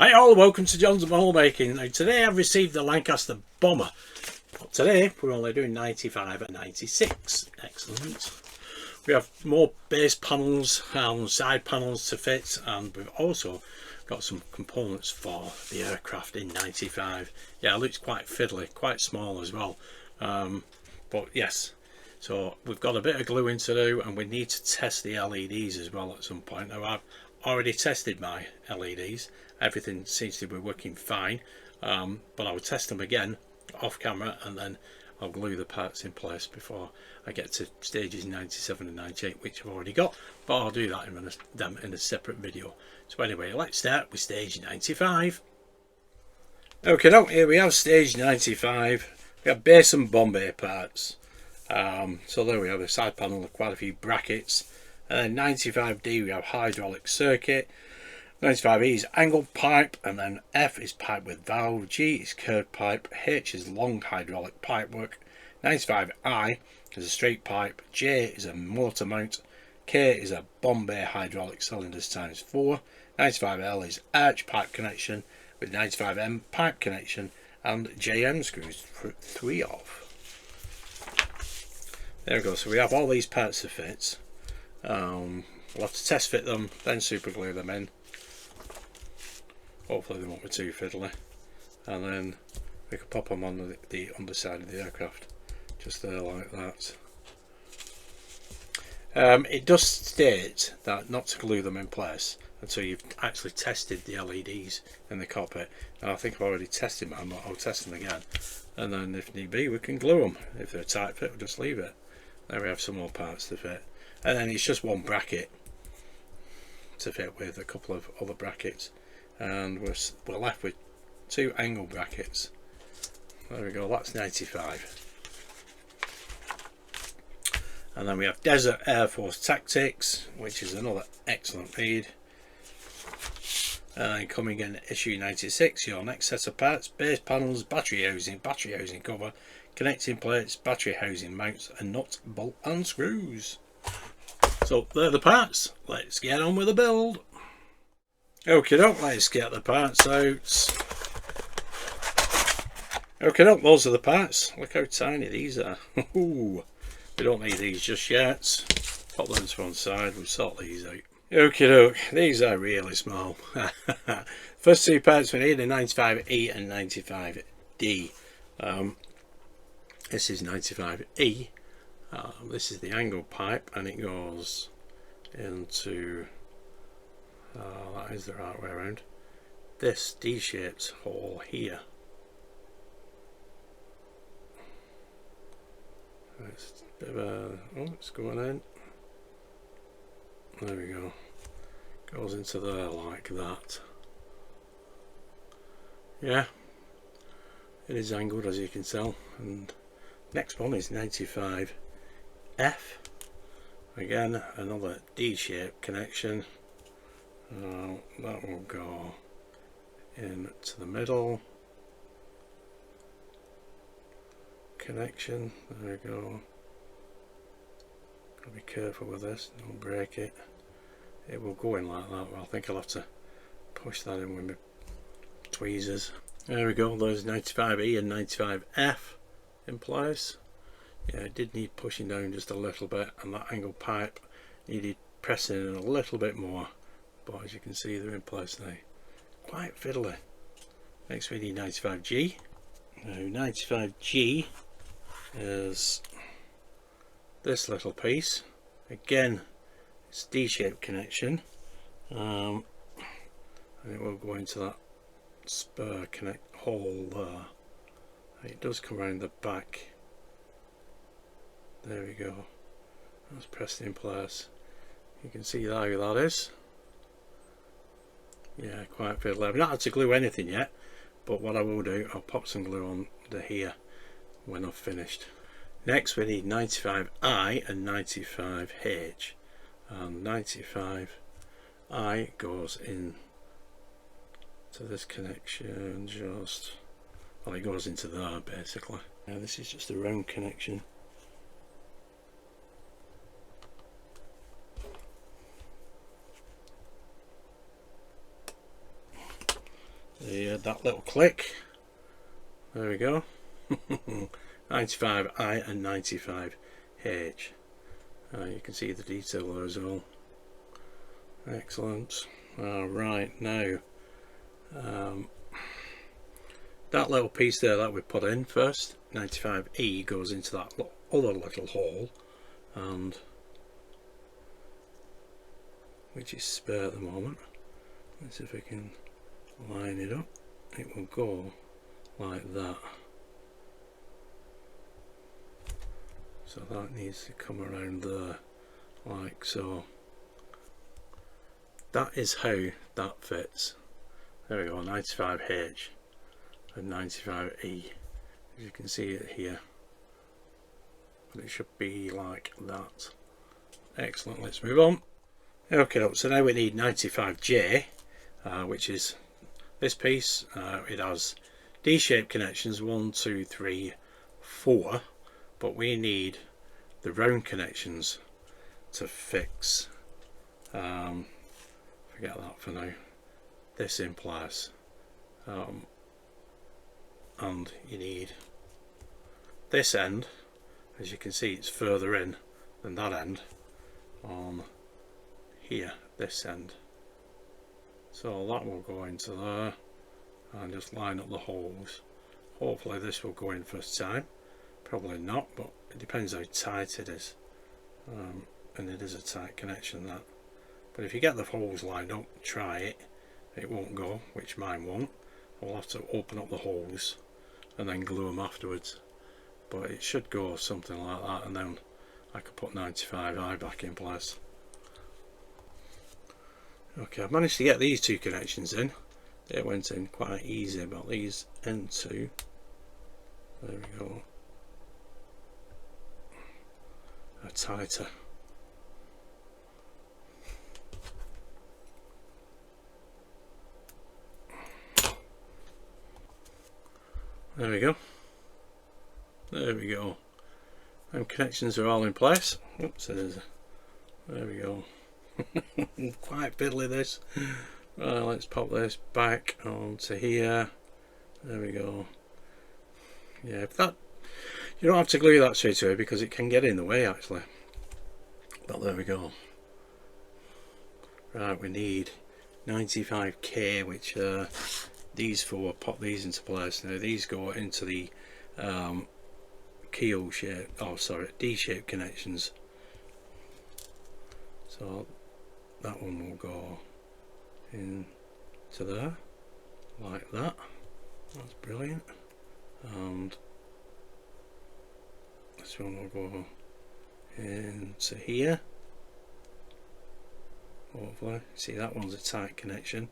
Hi all, welcome to John's Model Making. Now today I've received the Lancaster Bomber, but today we're only doing 95 and 96. Excellent. We have more base panels and side panels to fit, and we've also got some components for the aircraft in 95. Yeah, it looks quite fiddly, quite small as well, but yes. So we've got a bit of gluing to do, and we need to test the LEDs as well at some point. Now I've already tested my LEDs. Everything seems to be working fine, but I'll test them again off camera, and then I'll glue the parts in place before I get to stages 97 and 98, which I've already got, but I'll do that in a separate video. So anyway, let's start with stage 95. Okay, now here we have stage 95. We have base and bomb bay parts. So there we have a side panel with quite a few brackets, and then 95D we have hydraulic circuit. 95E is angled pipe, and then F is pipe with valve, G is curved pipe, H is long hydraulic pipe work, 95I is a straight pipe, J is a motor mount, K is a bomb bay hydraulic cylinders times 4, 95L is arch pipe connection with 95M pipe connection and JM screws 3 off. There we go, so we have all these parts to fit. We'll have to test fit them, then super glue them in. Hopefully they won't be too fiddly, and then we can pop them on the underside of the aircraft, just there like that. It does state that not to glue them in place until you've actually tested the LEDs in the cockpit. Now I think I've already tested mine, but I'll test them again, and then if need be we can glue them. If they're a tight fit, we'll just leave it. There we have some more parts to fit, and then it's just one bracket to fit with a couple of other brackets, and we're left with 2 angle brackets. There we go, that's 95. And then we have Desert Air Force Tactics, which is another excellent read. And then coming in issue 96, your next set of parts: base panels, battery housing cover, connecting plates, battery housing mounts, and nuts, bolt and screws. So they're the parts. Let's get on with the build. Okay, let's get the parts out. Okay, those are the parts. Look how tiny these are. Ooh, we don't need these just yet. Pop them to one side, we'll sort these out. Okay, these are really small. First 2 parts we need are 95E and 95D. This is 95E. This is the angle pipe, and it goes into, that is the right way around, this D-shaped hole here. It's a bit of a, oh, it's going in. There we go. Goes into there like that. Yeah, it is angled, as you can tell. And next one is 95F. Again, another D-shaped connection. That will go into the middle. Connection, there we go. Gotta be careful with this, don't break it. It will go in like that. Well, I think I'll have to push that in with my tweezers. There we go, there's 95E and 95F in place. Yeah, it did need pushing down just a little bit, and that angle pipe needed pressing in a little bit more, but as you can see they're in place now. Quite fiddly. Next we need 95G. Now 95G is this little piece. Again, it's D-shaped connection, and it will go into that spur connect hole there. It does come around the back. There we go, that's pressed in place. You can see there how that is. Yeah, quite fiddly. I've not had to glue anything yet, but what I will do, I'll pop some glue on the here when I've finished. Next we need 95I and 95H, and 95I goes in to this connection, just, well, it goes into there basically. Now this is just a round connection. that little click. There we go. 95I and 95H. You can see the detail there as well. Excellent. Alright, now that little piece there that we put in first, 95E, goes into that other little hole, and which is spare at the moment. Let's see if we can line it up. It will go like that. So that needs to come around there, like so. That is how that fits. There we go, 95H and 95E. As you can see it here. But it should be like that. Excellent, let's move on. Okay, so now we need 95J, which is this piece. It has D-shaped connections, 1, 2, 3, 4. But we need the round connections to fix, forget that for now, this in place, and you need this end. As you can see, it's further in than that end on here, this end, so that will go into there and just line up the holes. Hopefully this will go in first time. Probably not, but it depends how tight it is, and it is a tight connection, that. But if you get the holes lined up, try it. It won't go, which mine won't. I'll have to open up the holes and then glue them afterwards, but it should go something like that, and then I could put 95I back in place. Okay, I've managed to get these two connections in. They went in quite easy, but these end two, there we go, are tighter. There we go. There we go. And connections are all in place. Oops, there we go. Quite fiddly this. Right, let's pop this back onto here. There we go. Yeah, if that, you don't have to glue that straight away because it can get in the way actually. But there we go. Right, we need 95K, which these four, pop these into place. Now these go into the keel shape, oh sorry, D-shaped connections. So that one will go into there, like that. That's brilliant. And this one will go into here. Hopefully, see that one's a tight connection.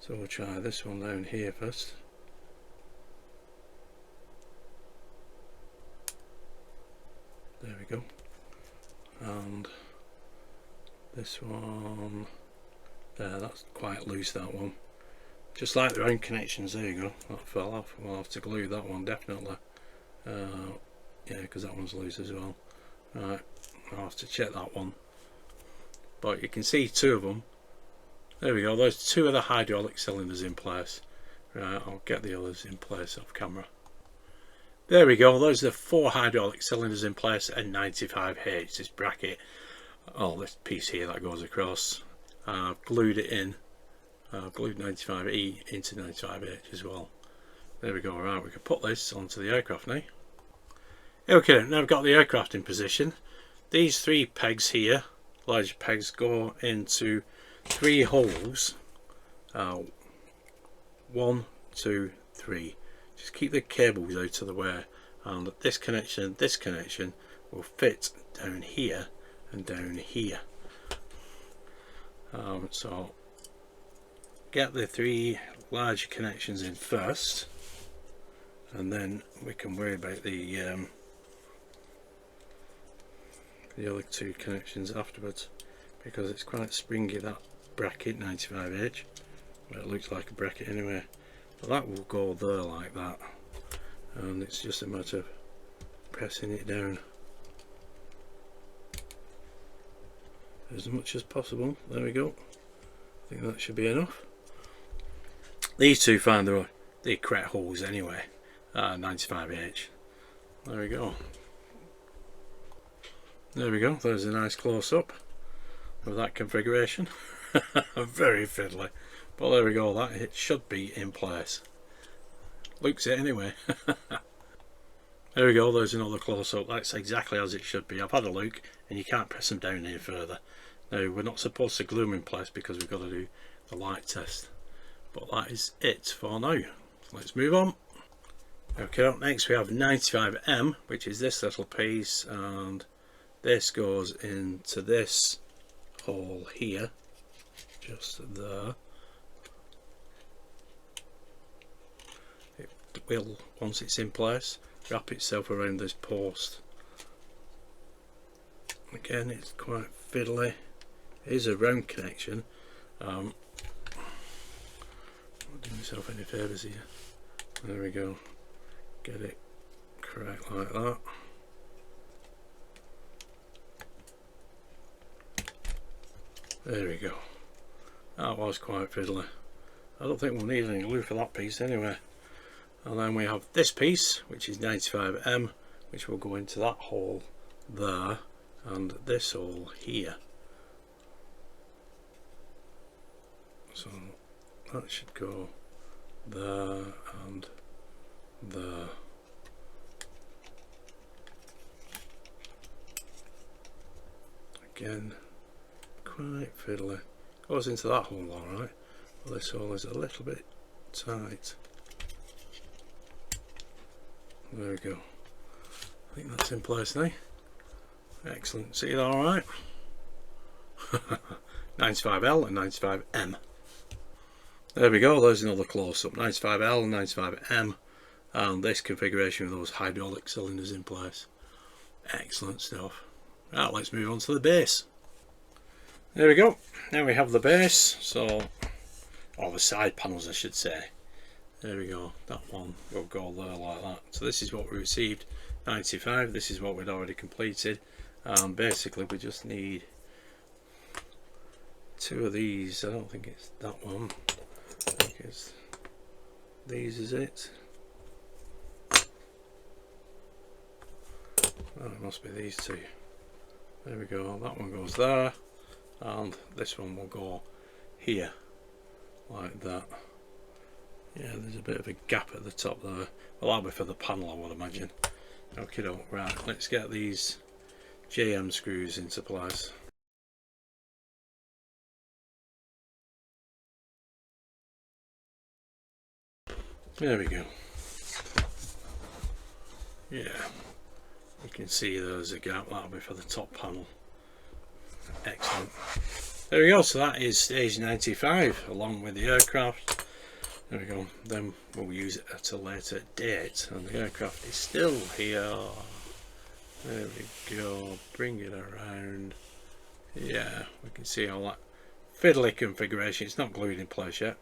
So we'll try this one down here first. There we go. And this one there, that's quite loose, that one. Just like the round connections, there you go. That fell off. We'll have to glue that one definitely. Yeah, because that one's loose as well. Right, I'll have to check that one. But you can see two of them. There we go, those two of the hydraulic cylinders in place. Right, I'll get the others in place off camera. There we go, those are the four hydraulic cylinders in place and 95H, this bracket. Oh, this piece here that goes across. I've glued it in. I've glued 95E into 95H as well. There we go, right, we can put this onto the aircraft now. Okay, now I've got the aircraft in position. These three pegs here, large pegs, go into three holes. 1, 2, 3. Just keep the cables out of the way, and this connection will fit down here and down here. So get the three large connections in first, and then we can worry about the other two connections afterwards, because it's quite springy, that bracket 95H. Well, it looks like a bracket anyway, but that will go there like that, and it's just a matter of pressing it down as much as possible. There we go. I think that should be enough. These two find the correct holes anyway. 95H. There we go. There we go. There's a nice close-up of that configuration. Very fiddly, but there we go. That it should be in place. Looks it anyway. There we go. There's another close-up. That's exactly as it should be. I've had a look, and you can't press them down any further. Now we're not supposed to glue them in place because we've got to do the light test. But that is it for now. So let's move on. Okay, up next we have 95M, which is this little piece, and this goes into this hole here, just there. It will, once it's in place, wrap itself around this post. Again, it's quite fiddly. It is a round connection. I'm not doing myself any favours here. There we go. Get it correct like that. There we go. That was quite fiddly. I don't think we'll need any glue for that piece anyway. And then we have this piece, which is 95M, which will go into that hole there, and this hole here. So that should go there and there. Again, quite fiddly. Goes into that hole alright, but this hole is a little bit tight. There we go. I think that's in place now. Excellent. See it alright? 95L and 95M. There we go. There's another close-up. 95L and 95M. And this configuration with those hydraulic cylinders in place. Excellent stuff. Right, let's move on to the base. There we go. Now we have the base, or the side panels I should say. There we go. That one will go there like that. So this is what we received, 95. This is what we'd already completed. And basically we just need two of these. I don't think it's that one. I think it's these, is it? Oh, it must be these two. There we go. That one goes there, and this one will go here, like that. Yeah, there's a bit of a gap at the top there. Well, that'll be for the panel, I would imagine. Okay, right. Let's get these JM screws into place. There we go. Yeah. You can see there's a gap. That'll be for the top panel. Excellent. There we go. So that is stage 95 along with the aircraft. There we go. Then we'll use it at a later date, and the aircraft is still here. There we go. Bring it around. Yeah, we can see all that fiddly configuration. It's not glued in place yet,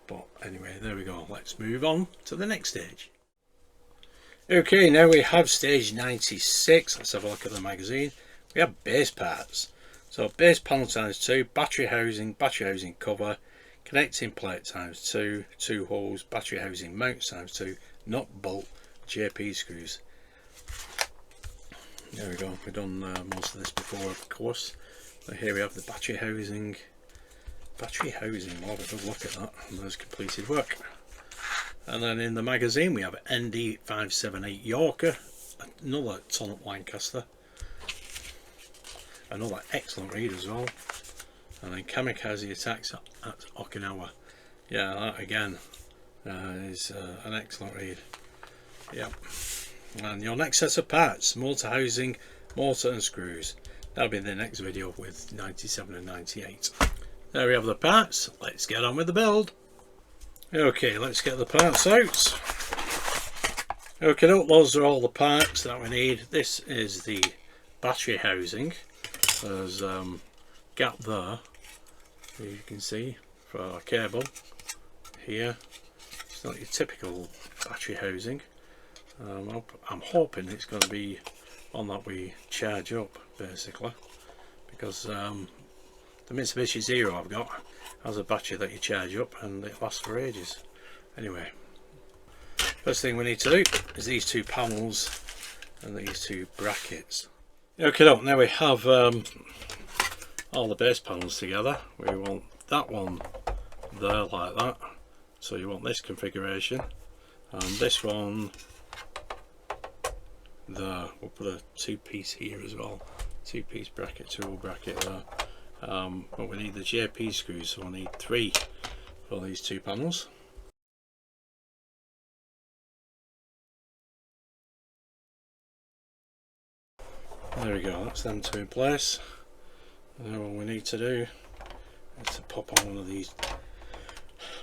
but anyway, there we go. Let's move on to the next stage. Okay, now we have stage 96. Let's have a look at the magazine. We have base parts. So base panel ×2, battery housing cover, connecting plate ×2, 2 holes, battery housing mount ×2, nut, bolt, JP screws. There we go. We've done most of this before, of course. But here we have the battery housing. Battery housing, well, we'll have a look at that. And there's completed work. And then in the magazine we have ND578 Yorker, another ton-up Lancaster, another excellent read as well, and then Kamikaze Attacks at Okinawa. Yeah, that again is an excellent read. Yep. And your next set of parts, motor housing, motor and screws. That'll be the next video with 97 and 98. There we have the parts. Let's get on with the build. Okay, let's get the parts out. Okay, those are all the parts that we need. This is the battery housing. There's a gap there, as you can see, for our cable here. It's not your typical battery housing. I'm hoping it's going to be one that we charge up, basically, because the Mitsubishi Zero I've got has a battery that you charge up and it lasts for ages. Anyway, first thing we need to do is these two panels and these two brackets. Okay, now we have all the base panels together. We want that one there like that, so you want this configuration, and this one there. We'll put a two-piece here as well, two-piece bracket, two-hole bracket there. But we need the JP screws, so we need 3 for these two panels. There we go, that's them two in place. Now what we need to do is to pop on one of these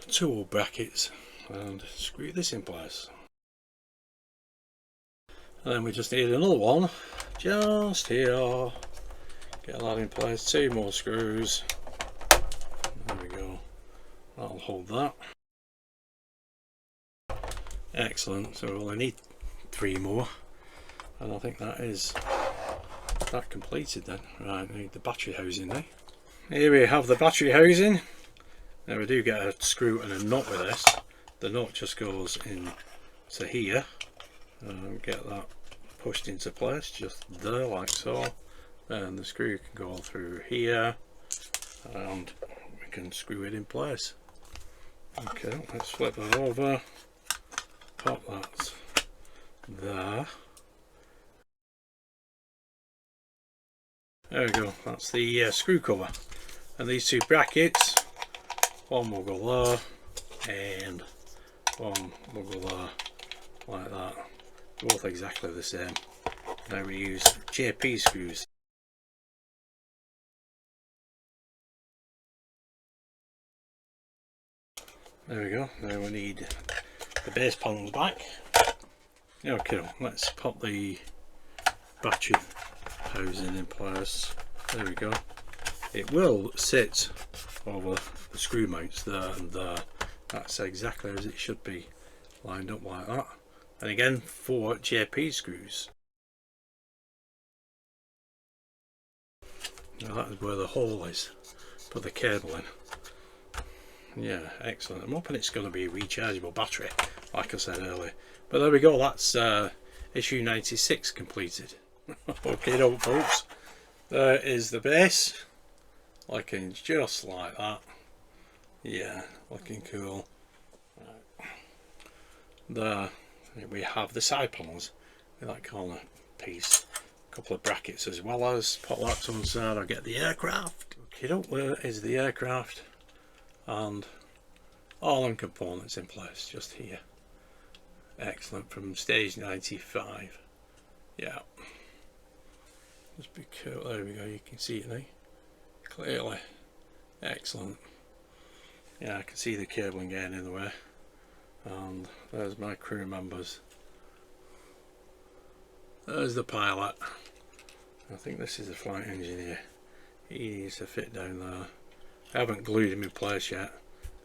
two-hole brackets and screw this in place. And then we just need another one just here. Get that in place, 2 more screws. There we go, that'll hold that. Excellent, so we only need 3 more, and I think that is that completed then. Right, we need the battery housing now. Here we have the battery housing. Now we do get a screw and a nut with this. The nut just goes into here. Get that pushed into place just there like so, and the screw can go through here and we can screw it in place. Okay, let's flip that over, pop that there. There we go, that's the screw cover. And these two brackets, one will go there and one will go there like that. Both exactly the same. Now we use JP screws. There we go. Now we need the base panels back. Okay, let's pop the battery housing in place. There we go. It will sit over the screw mounts there and there. That's exactly as it should be, lined up like that. And again, 4 JP screws. Now that is where the hole is. Put the cable in. Yeah, excellent. I'm hoping it's going to be a rechargeable battery, like I said earlier. But there we go, that's issue 96 completed. Okay, folks. There is the base. Looking just like that. Yeah, looking cool. Right. There we have the side panels with that corner piece, a couple of brackets as well as put that to one side. I'll get the aircraft. Okay, there is the aircraft and all them components in place just here. Excellent, from stage 95. Yeah, just be cool. There we go, you can see it now clearly. Excellent. Yeah, I can see the cabling getting in the way. And there's my crew members. There's the pilot. I think this is the flight engineer. He needs to fit down there. I haven't glued him in place yet.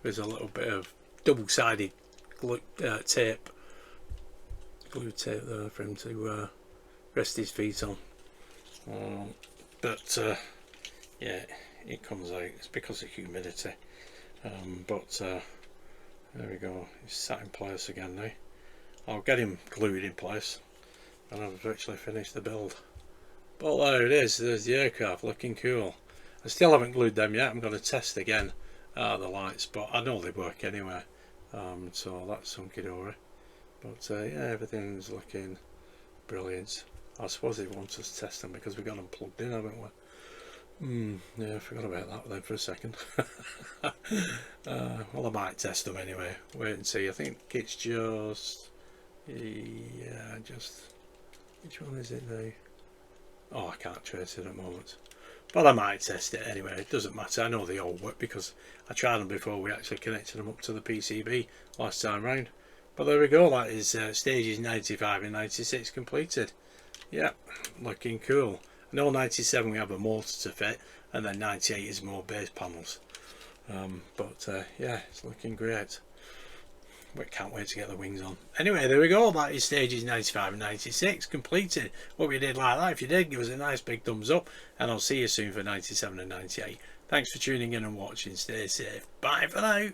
There's a little bit of double-sided glue tape there for him to rest his feet on. Yeah, it comes out. It's because of humidity. There we go, he's sat in place again now. I'll get him glued in place and I've virtually finished the build. But there it is, there's the aircraft looking cool. I still haven't glued them yet. I'm going to test again the lights, but I know they work anyway. So that's hunky-dory. But yeah, everything's looking brilliant. I suppose they want us to test them because we've got them plugged in, haven't we? Yeah, I forgot about that then for a second. Well, I might test them anyway. Wait and see. I think it's just, yeah, just, which one is it now? Oh, I can't trace it at the moment. But I might test it anyway. It doesn't matter. I know they all work because I tried them before we actually connected them up to the PCB last time round. But there we go. That is stages 95 and 96 completed. Yep, looking cool. I know 97 we have a motor to fit, and then 98 is more base panels. Yeah, it's looking great. We can't wait to get the wings on. Anyway, there we go. That is stages 95 and 96 completed. Hope you did like that. If you did, give us a nice big thumbs up, and I'll see you soon for 97 and 98. Thanks for tuning in and watching. Stay safe. Bye for now.